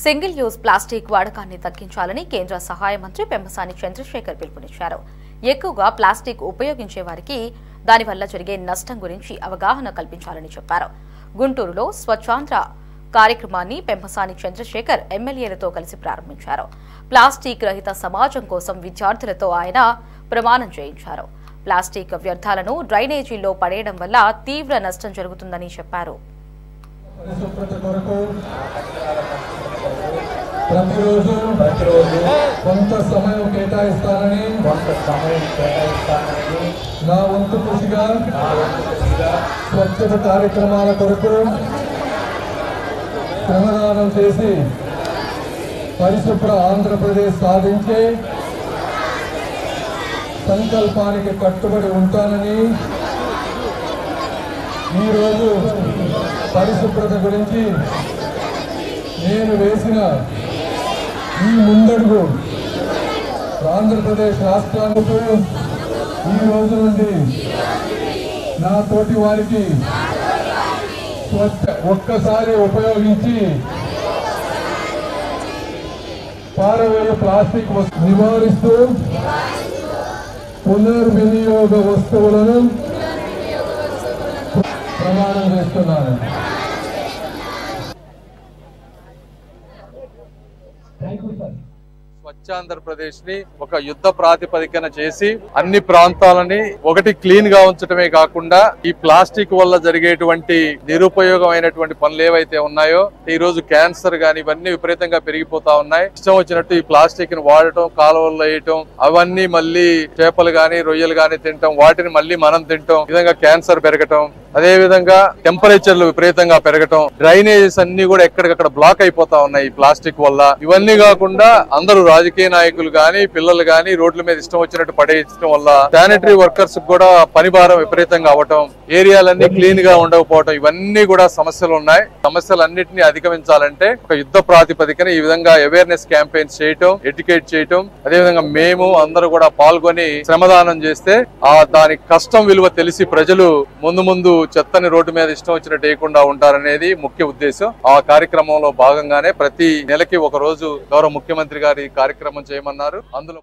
Single use plastic వాడకాన్ని తగ్గించాలని కేంద్ర సహాయ మంత్రి పెమ్మసాని చంద్రశేఖర్ పిలుపునిచ్చారు. ఎక్కువగా ప్లాస్టిక్ ఉపయోగించే వారికి దానివల్ల జరిగే నష్టం గురించి అవగాహన కల్పించాలని చెప్పారు. గుంటూరులో స్వచ్ఛాంధ్ర కార్యక్రమాన్ని పెమ్మసాని చంద్రశేఖర్ ఎమ్మెల్యేలతో కలిసి ప్రారంభించారు. ప్లాస్టిక్ రహిత సమాజం కోసం విద్యార్థులతో ఆయన ప్రమాణం చేయించారు. ప్లాస్టిక్ వ్యర్థాలను డ్రైనేజీల్లో పడేయడం వల్ల తీవ్ర నష్టం జరుగుతుందని చెప్పారు. ప్రతిరోజు కొంత సమయం కేటాయిస్తానని నా వంతు కృషిగా స్వచ్ఛత కార్యక్రమాల కొరకు శ్రమదానం చేసి పరిశుభ్ర ఆంధ్రప్రదేశ్ సాధించే సంకల్పానికి కట్టుబడి ఉంటానని ఈరోజు పరిశుభ్రత గురించి నేను వేసిన ఈ ముందడుగు ఆంధ్రప్రదేశ్ రాష్ట్రానికి ఈ రోజు నుండి నా తోటి వారికి ఒక్కసారి ఉపయోగించి పారవేయ ప్లాస్టిక్ నివారిస్తూ పునర్వినియోగ వస్తువులను ప్రమాణం చేస్తున్నాను. స్వచ్ఛాంధ్రప్రదేశ్ ని ఒక యుద్ధ ప్రాతిపదికన చేసి అన్ని ప్రాంతాలని ఒకటి క్లీన్ గా ఉంచడమే కాకుండా ఈ ప్లాస్టిక్ వల్ల జరిగేటువంటి నిరుపయోగమైనటువంటి పనులు ఏవైతే ఉన్నాయో ఈ రోజు క్యాన్సర్ గాని ఇవన్నీ విపరీతంగా పెరిగిపోతా ఉన్నాయి. ఇష్టం వచ్చినట్టు ఈ ప్లాస్టిక్ ని వాడటం, కాలువల్లో వేయటం, అవన్నీ మళ్ళీ చేపలు గాని రొయ్యలు గాని తింటాం, వాటిని మళ్ళీ మనం తింటాం, ఈ విధంగా క్యాన్సర్ పెరగటం, అదే విధంగా టెంపరేచర్లు విపరీతంగా పెరగటం, డ్రైనేజెస్ అన్ని కూడా ఎక్కడికక్కడ బ్లాక్ అయిపోతా ఉన్నాయి ఈ ప్లాస్టిక్ వల్ల. ఇవన్నీ కాకుండా అందరూ రాజకీయ నాయకులు గాని పిల్లలు గాని రోడ్ల మీద ఇష్టం వచ్చినట్టు పడేయడం వల్ల శానిటరీ వర్కర్స్ కూడా పని భారం విపరీతంగా అవటం, ఏరియాలన్నీ క్లీన్ గా ఉండకపోవటం, ఇవన్నీ కూడా సమస్యలు ఉన్నాయి. సమస్యలన్నింటినీ అధిగమించాలంటే ఒక యుద్ధ ప్రాతిపదికన ఈ విధంగా అవేర్నెస్ క్యాంపెయిన్స్ చేయటం, ఎడ్యుకేట్ చేయటం, అదేవిధంగా మేము అందరూ కూడా పాల్గొని శ్రమదానం చేస్తే దాని కష్టం విలువ తెలిసి ప్రజలు ముందు చెత్తని రోడ్డు మీద ఇష్టం వచ్చినట్టు వేయకుండా ఉంటారనేది ముఖ్య ఉద్దేశం. ఆ కార్యక్రమంలో భాగంగానే ప్రతి నెలకి ఒక రోజు గౌరవ ముఖ్యమంత్రి గారు ఈ కార్యక్రమం చేయమన్నారు. అందులో